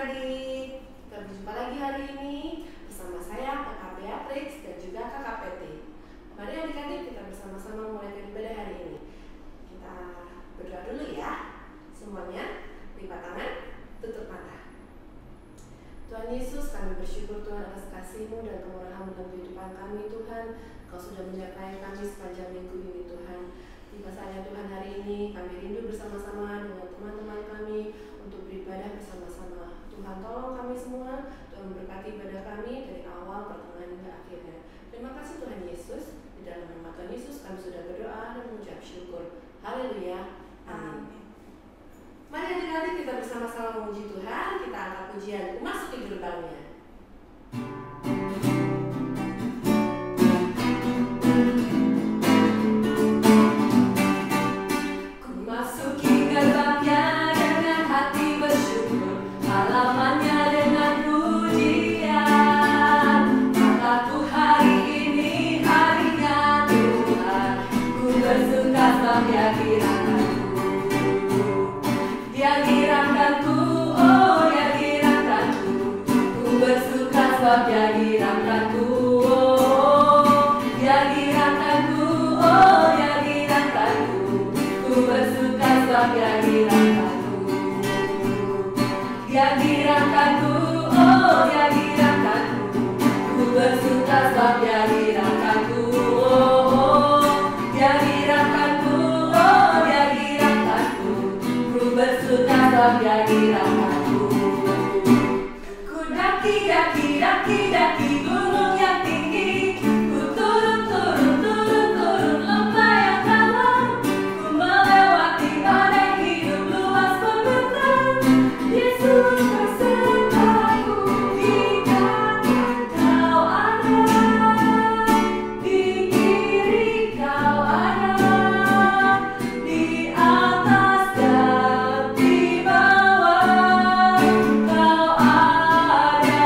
adik-adik, kita berjumpa lagi hari ini bersama saya Kakak Beatrix dan juga Kakak Peti. Mari adik-adik kita bersama-sama mulai ibadah hari ini. Kita berdoa dulu ya. Semuanya lipat tangan, tutup mata. Tuhan Yesus, kami bersyukur Tuhan atas kasih-Mu dan kemurahan-Mu dalam kehidupan kami Tuhan. Kau sudah menyertai kami sepanjang minggu ini Tuhan. Tiba saatnya Tuhan hari ini kami rindu bersama-sama dengan teman-teman kami untuk beribadah bersama-sama. Tuhan tolong kami semua, Tuhan berkati ibadah kami dari awal, pertengahan hingga akhirnya. Terima kasih Tuhan Yesus. Di dalam nama Tuhan Yesus kami sudah berdoa dan mengucap syukur. Haleluya. Amin. Mari adik-adik kita bersama-sama memuji Tuhan. Kita angkat pujian, memasuki gerbangnya. Dia girakanku, oh, dia girakanku, oh, dia girakanku. Ku bersuka sebab dia girakanku. Dia girakanku, oh, dia girakanku. Ku bersuka sebab dia girakanku, oh, dia girakanku, oh, dia girakanku. Ku bersuka sebab dia girakanku. Daki-daki gunung yang tinggi, ku turun lembah yang dalam, ku melewati badai hidup luas membentang. Yesus besertaku, di kanan Kau ada, di kiri Kau ada, di atas dan di bawah Kau ada.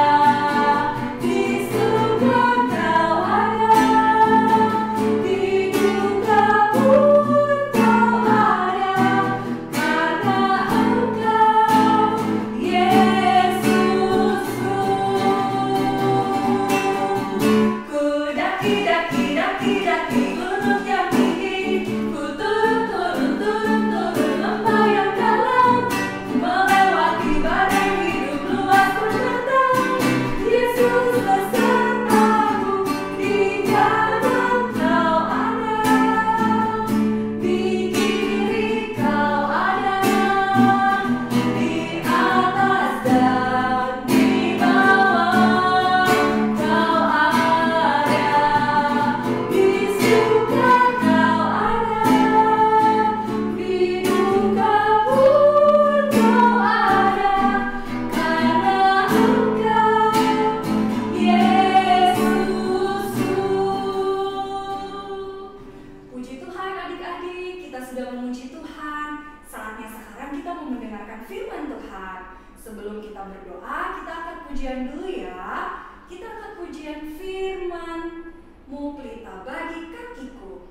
Sebelum kita berdoa, kita akan pujian dulu ya. Kita akan pujian firman-Mu pelita bagi kakiku.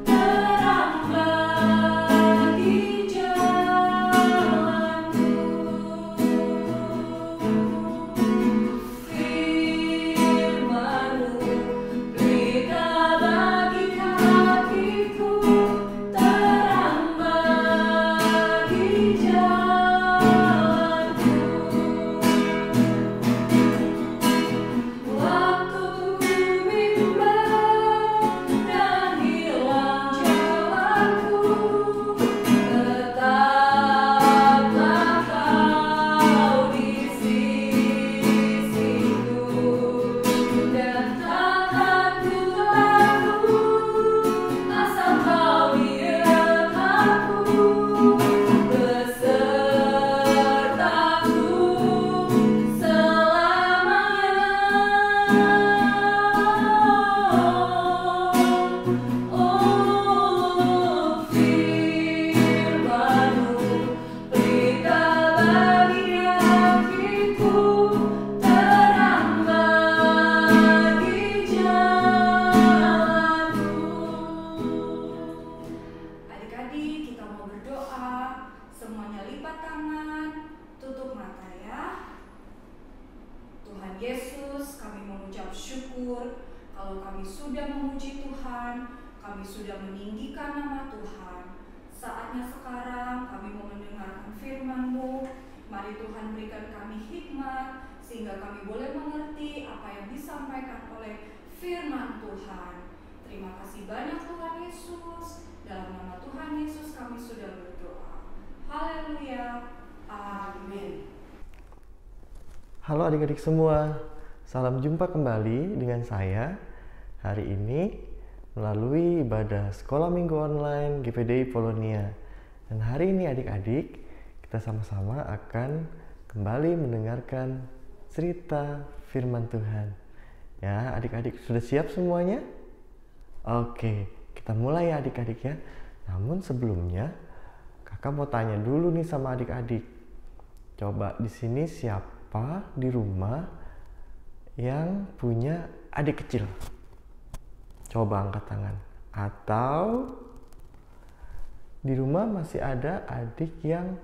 Terang bagi jalanku. Kalau kami sudah memuji Tuhan, kami sudah meninggikan nama Tuhan, saatnya sekarang kami mau mendengarkan firman-Mu. Mari Tuhan berikan kami hikmat, sehingga kami boleh mengerti apa yang disampaikan oleh firman Tuhan. Terima kasih banyak Tuhan Yesus. Dalam nama Tuhan Yesus kami sudah berdoa. Haleluya. Amin. Halo adik-adik semua, salam jumpa kembali dengan saya hari ini melalui ibadah Sekolah Minggu Online GPDI Polonia. Dan hari ini adik-adik, kita sama-sama akan kembali mendengarkan cerita firman Tuhan. Ya, adik-adik sudah siap semuanya? Oke, kita mulai ya adik-adik ya. Namun sebelumnya, kakak mau tanya dulu nih sama adik-adik. Coba di sini siapa di rumah yang punya adik kecil? Coba angkat tangan. Atau di rumah masih ada adik yang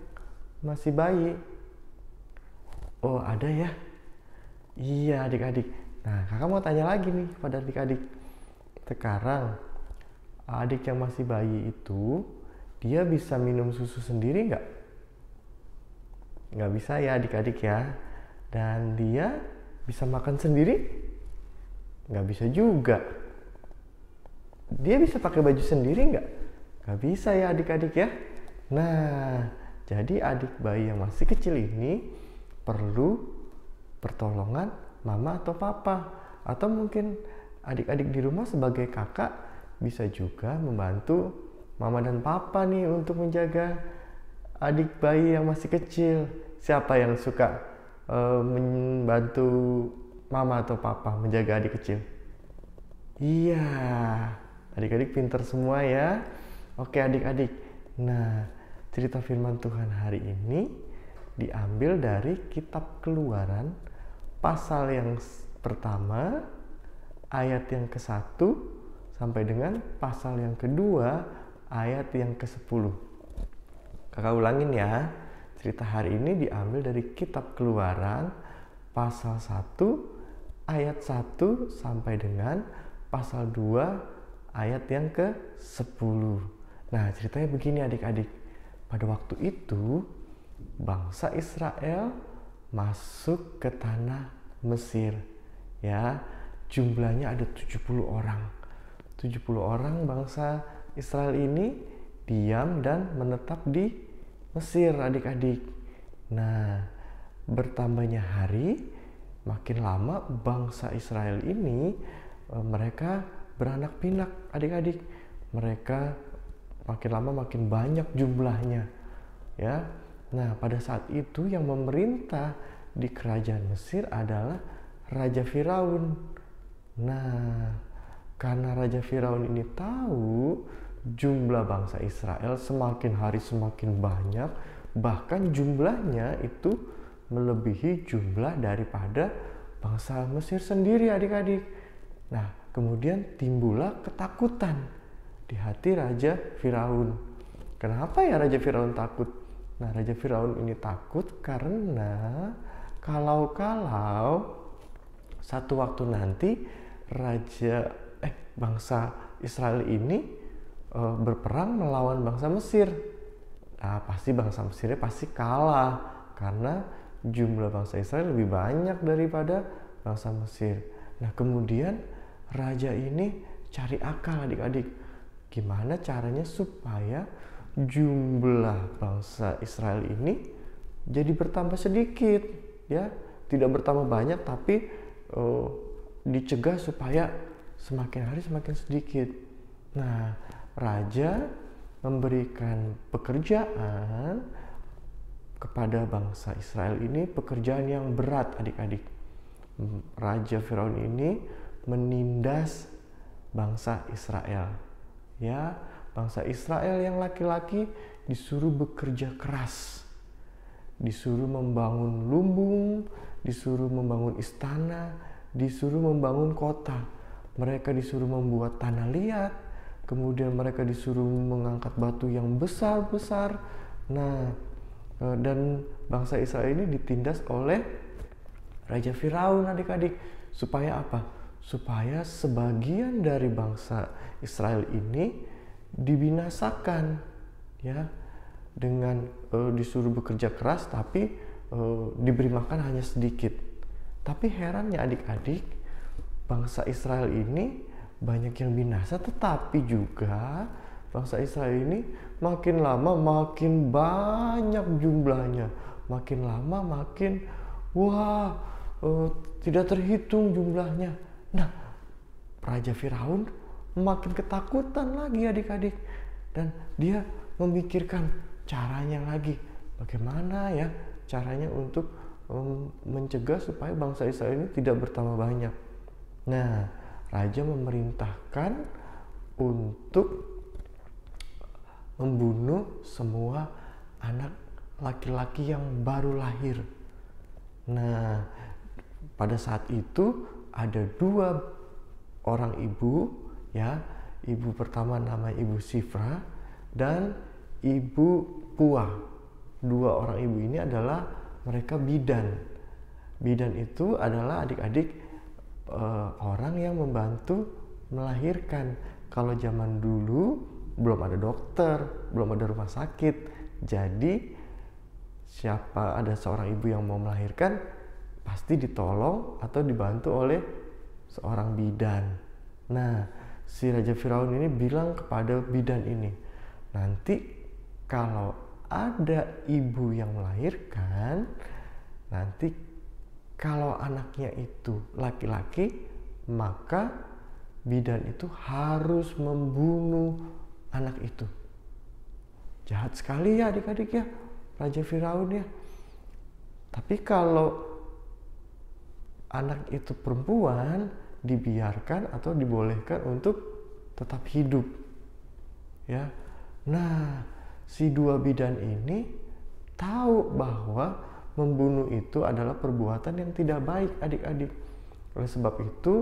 masih bayi? Oh, ada ya? Iya adik-adik. Nah, kakak mau tanya lagi nih pada adik-adik. Sekarang, adik yang masih bayi itu, dia bisa minum susu sendiri nggak? Nggak bisa ya adik-adik ya. Dan dia bisa makan sendiri? Nggak bisa juga. Dia bisa pakai baju sendiri nggak? Nggak bisa ya adik-adik ya. Nah, jadi adik bayi yang masih kecil ini perlu pertolongan mama atau papa. Atau mungkin adik-adik di rumah sebagai kakak bisa juga membantu mama dan papa nih untuk menjaga adik bayi yang masih kecil. Siapa yang suka membantu mama atau papa menjaga adik kecil? Iya, adik-adik pintar semua ya. Oke adik-adik, nah cerita firman Tuhan hari ini diambil dari kitab Keluaran pasal yang pertama ayat yang ke-1 sampai dengan pasal yang kedua ayat yang ke-10. Kakak ulangin ya, cerita hari ini diambil dari kitab Keluaran pasal 1 ayat 1 sampai dengan pasal 2 ayat yang ke-10. Nah, ceritanya begini adik-adik. Pada waktu itu, bangsa Israel masuk ke tanah Mesir. Ya, jumlahnya ada 70 orang. 70 orang bangsa Israel ini diam dan menetap di Mesir, adik-adik. Nah, bertambahnya hari, makin lama bangsa Israel ini mereka beranak pinak adik-adik. Mereka makin lama makin banyak jumlahnya ya. Nah, pada saat itu yang memerintah di kerajaan Mesir adalah Raja Firaun. Nah, karena Raja Firaun ini tahu jumlah bangsa Israel semakin hari semakin banyak, bahkan jumlahnya itu melebihi jumlah daripada bangsa Mesir sendiri adik-adik. Nah, kemudian timbullah ketakutan di hati Raja Firaun. Kenapa ya Raja Firaun takut? Nah, Raja Firaun ini takut karena kalau satu waktu nanti bangsa Israel ini berperang melawan bangsa Mesir. Nah, pasti bangsa Mesirnya pasti kalah karena jumlah bangsa Israel lebih banyak daripada bangsa Mesir. Nah, kemudian raja ini cari akal adik-adik. Gimana caranya supaya jumlah bangsa Israel ini jadi bertambah sedikit ya. Tidak bertambah banyak tapi dicegah supaya semakin hari semakin sedikit. Nah, raja memberikan pekerjaan kepada bangsa Israel ini, pekerjaan yang berat adik-adik. Raja Firaun ini menindas bangsa Israel. Ya, bangsa Israel yang laki-laki disuruh bekerja keras. Disuruh membangun lumbung, disuruh membangun istana, disuruh membangun kota. Mereka disuruh membuat tanah liat, kemudian mereka disuruh mengangkat batu yang besar-besar. Nah, dan bangsa Israel ini ditindas oleh Raja Firaun adik-adik. Supaya apa? supaya sebagian dari bangsa Israel ini dibinasakan, ya, dengan disuruh bekerja keras tapi diberi makan hanya sedikit. Tapi herannya adik-adik, bangsa Israel ini banyak yang binasa, tetapi juga bangsa Israel ini makin lama makin banyak jumlahnya, makin lama makin tidak terhitung jumlahnya. Nah, Raja Firaun makin ketakutan lagi adik-adik, dan dia memikirkan caranya lagi, bagaimana ya caranya untuk mencegah supaya bangsa Israel ini tidak bertambah banyak. Nah, raja memerintahkan untuk membunuh semua anak laki-laki yang baru lahir. Nah, pada saat itu ada 2 orang ibu, ya. Ibu pertama namanya Ibu Sifra dan Ibu Puah. 2 orang ibu ini adalah mereka bidan. Bidan itu adalah adik-adik orang yang membantu melahirkan. Kalau zaman dulu belum ada dokter, belum ada rumah sakit. Jadi siapa ada seorang ibu yang mau melahirkan pasti ditolong atau dibantu oleh seorang bidan. Nah, si Raja Firaun ini bilang kepada bidan ini, nanti kalau ada ibu yang melahirkan, nanti kalau anaknya itu laki-laki, maka bidan itu harus membunuh anak itu. Jahat sekali ya adik-adik ya, Raja Firaun ya. Tapi kalau anak itu perempuan, dibiarkan atau dibolehkan untuk tetap hidup, ya. Nah, si 2 bidan ini tahu bahwa membunuh itu adalah perbuatan yang tidak baik adik-adik. Oleh sebab itu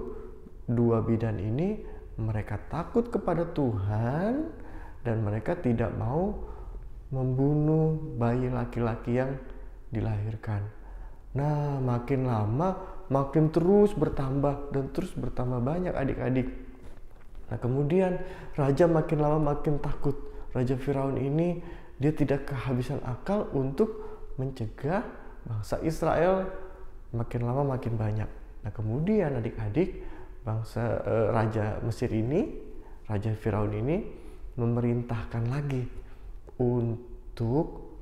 2 bidan ini mereka takut kepada Tuhan dan mereka tidak mau membunuh bayi laki-laki yang dilahirkan. Nah, makin lama makin terus bertambah dan terus bertambah banyak adik-adik. Nah, kemudian raja makin lama makin takut. Raja Firaun ini dia tidak kehabisan akal untuk mencegah bangsa Israel makin lama makin banyak. Nah, kemudian adik-adik, Raja Mesir ini, Raja Firaun ini memerintahkan lagi untuk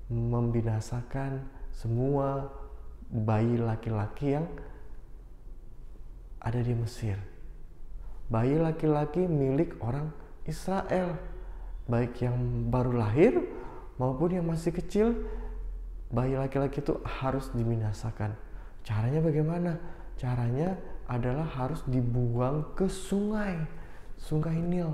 membinasakan semua bayi laki-laki yang ada di Mesir. Bayi laki-laki milik orang Israel, baik yang baru lahir maupun yang masih kecil, bayi laki-laki itu harus dibinasakan. Caranya bagaimana? Caranya adalah harus dibuang ke sungai Nil,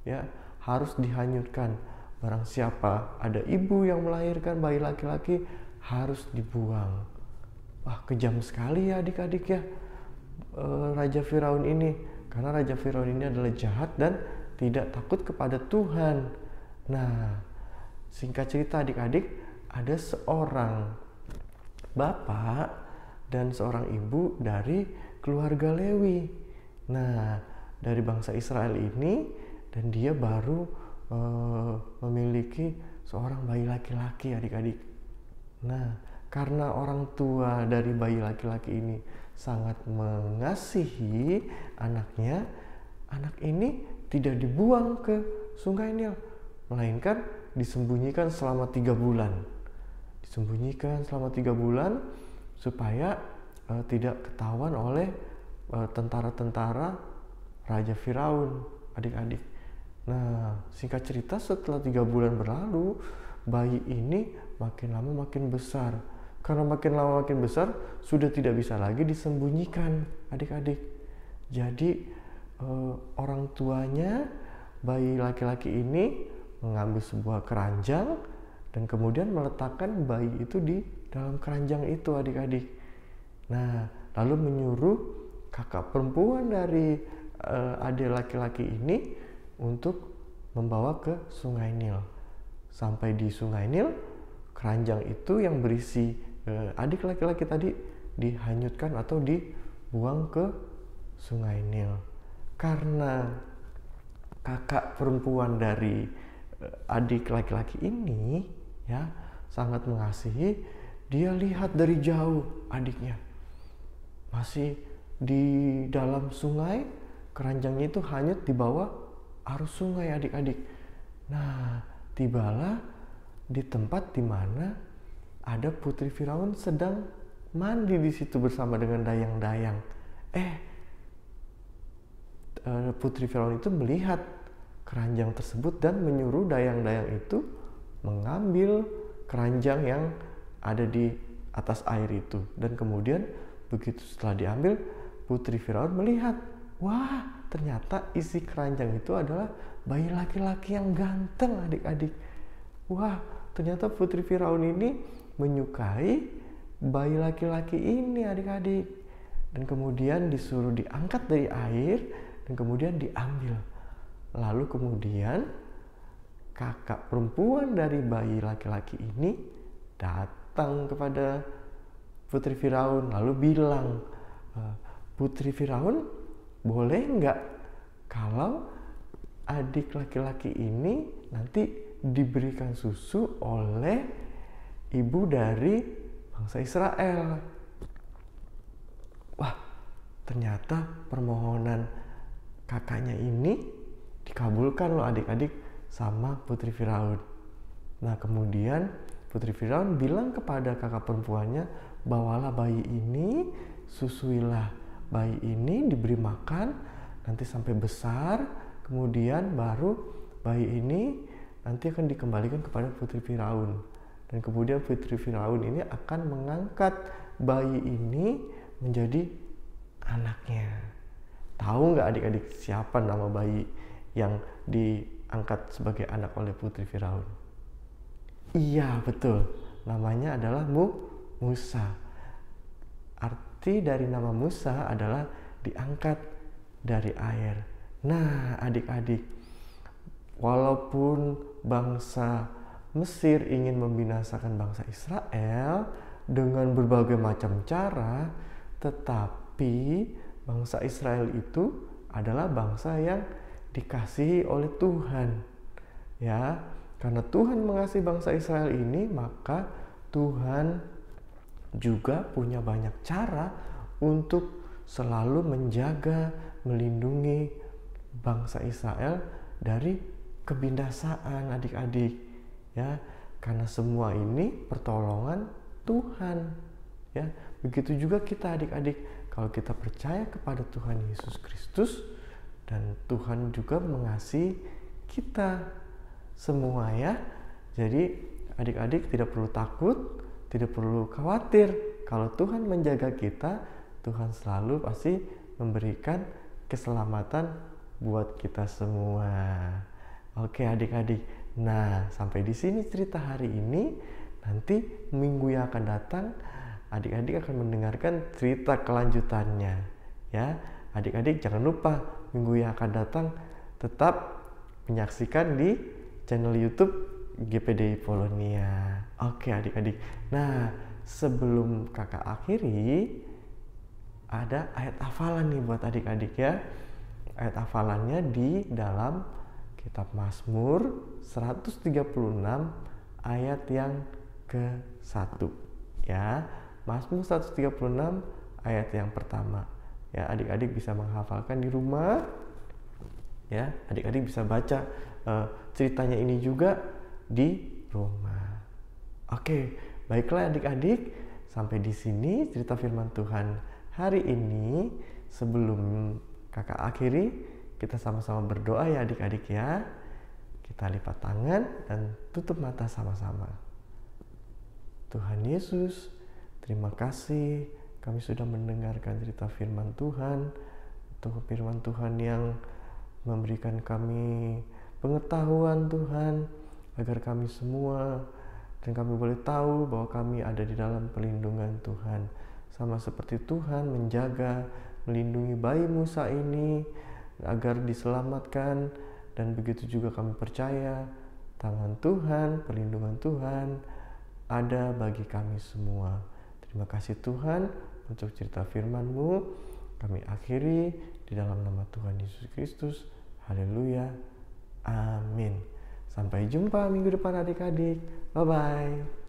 ya, harus dihanyutkan. Barang siapa ada ibu yang melahirkan bayi laki-laki harus dibuang. Wah, kejam sekali ya adik-adik ya, Raja Firaun ini, karena Raja Firaun ini adalah jahat dan tidak takut kepada Tuhan. Nah, singkat cerita adik-adik, ada seorang bapak dan seorang ibu dari keluarga Lewi. Nah, dari bangsa Israel ini, dan dia baru memiliki seorang bayi laki-laki adik-adik. Nah, karena orang tua dari bayi laki-laki ini sangat mengasihi anaknya, anak ini tidak dibuang ke sungai Nil, melainkan disembunyikan selama 3 bulan. Disembunyikan selama 3 bulan supaya tidak ketahuan oleh tentara-tentara Raja Firaun, adik-adik. Nah, singkat cerita setelah 3 bulan berlalu, bayi ini makin lama makin besar. Karena makin lama makin besar, sudah tidak bisa lagi disembunyikan adik-adik. Jadi orang tuanya bayi laki-laki ini mengambil sebuah keranjang dan kemudian meletakkan bayi itu di dalam keranjang itu adik-adik. Nah, lalu menyuruh kakak perempuan dari adik laki-laki ini untuk membawa ke sungai Nil. Sampai di sungai Nil, keranjang itu yang berisi adik laki-laki tadi dihanyutkan atau dibuang ke Sungai Nil. Karena kakak perempuan dari adik laki-laki ini ya sangat mengasihi, dia lihat dari jauh adiknya masih di dalam sungai, keranjangnya itu hanyut di bawah arus sungai adik-adik. Nah, tibalah di tempat di mana ada Putri Firaun sedang mandi di situ bersama dengan dayang-dayang. Putri Firaun itu melihat keranjang tersebut dan menyuruh dayang-dayang itu mengambil keranjang yang ada di atas air itu. Dan kemudian begitu setelah diambil, Putri Firaun melihat, wah, ternyata isi keranjang itu adalah bayi laki-laki yang ganteng adik-adik. Wah, ternyata Putri Firaun ini menyukai bayi laki-laki ini adik-adik. Dan kemudian disuruh diangkat dari air dan kemudian diambil. Lalu kemudian kakak perempuan dari bayi laki-laki ini datang kepada Putri Firaun lalu bilang, Putri Firaun, boleh nggak kalau adik laki-laki ini nanti diberikan susu oleh ibu dari bangsa Israel? Wah, ternyata permohonan kakaknya ini dikabulkan loh adik-adik sama Putri Firaun. Nah, kemudian Putri Firaun bilang kepada kakak perempuannya, bawalah bayi ini, susuilah bayi ini, diberi makan nanti sampai besar, kemudian baru bayi ini nanti akan dikembalikan kepada Putri Firaun. Dan kemudian Putri Firaun ini akan mengangkat bayi ini menjadi anaknya. Tahu nggak adik-adik siapa nama bayi yang diangkat sebagai anak oleh Putri Firaun? Iya, betul. Namanya adalah Musa. Arti dari nama Musa adalah diangkat dari air. Nah, adik-adik, walaupun bangsa Mesir ingin membinasakan bangsa Israel dengan berbagai macam cara, tetapi bangsa Israel itu adalah bangsa yang dikasihi oleh Tuhan. Ya, karena Tuhan mengasihi bangsa Israel ini, maka Tuhan juga punya banyak cara untuk selalu menjaga, melindungi bangsa Israel dari kebinasaan adik-adik. Ya, karena semua ini pertolongan Tuhan. Ya, begitu juga kita adik-adik, kalau kita percaya kepada Tuhan Yesus Kristus dan Tuhan juga mengasihi kita semua ya. Jadi adik-adik tidak perlu takut, tidak perlu khawatir. Kalau Tuhan menjaga kita, Tuhan selalu pasti memberikan keselamatan buat kita semua. Oke adik-adik, nah sampai di sini cerita hari ini. Nanti minggu yang akan datang adik-adik akan mendengarkan cerita kelanjutannya ya. Adik-adik jangan lupa minggu yang akan datang tetap menyaksikan di channel YouTube GPDI Polonia. Oke adik-adik. Nah, sebelum kakak akhiri, ada ayat hafalan nih buat adik-adik ya. Ayat hafalannya di dalam kitab Mazmur 136 ayat yang ke-1 ya. Mazmur 136 ayat yang pertama. Ya, adik-adik bisa menghafalkan di rumah. Ya, adik-adik bisa baca ceritanya ini juga di rumah. Oke, baiklah adik-adik, sampai di sini cerita firman Tuhan hari ini. Sebelum kakak akhiri, kita sama-sama berdoa ya adik-adik ya. Kita lipat tangan dan tutup mata sama-sama. Tuhan Yesus, terima kasih kami sudah mendengarkan cerita firman Tuhan. Firman Tuhan yang memberikan kami pengetahuan Tuhan, agar kami semua dan kami boleh tahu bahwa kami ada di dalam perlindungan Tuhan. Sama seperti Tuhan menjaga, melindungi bayi Musa ini agar diselamatkan, dan begitu juga kami percaya tangan Tuhan, perlindungan Tuhan ada bagi kami semua. Terima kasih Tuhan untuk cerita firman-Mu. kami akhiri di dalam nama Tuhan Yesus Kristus. Haleluya. Amin. Sampai jumpa minggu depan adik-adik. Bye-bye.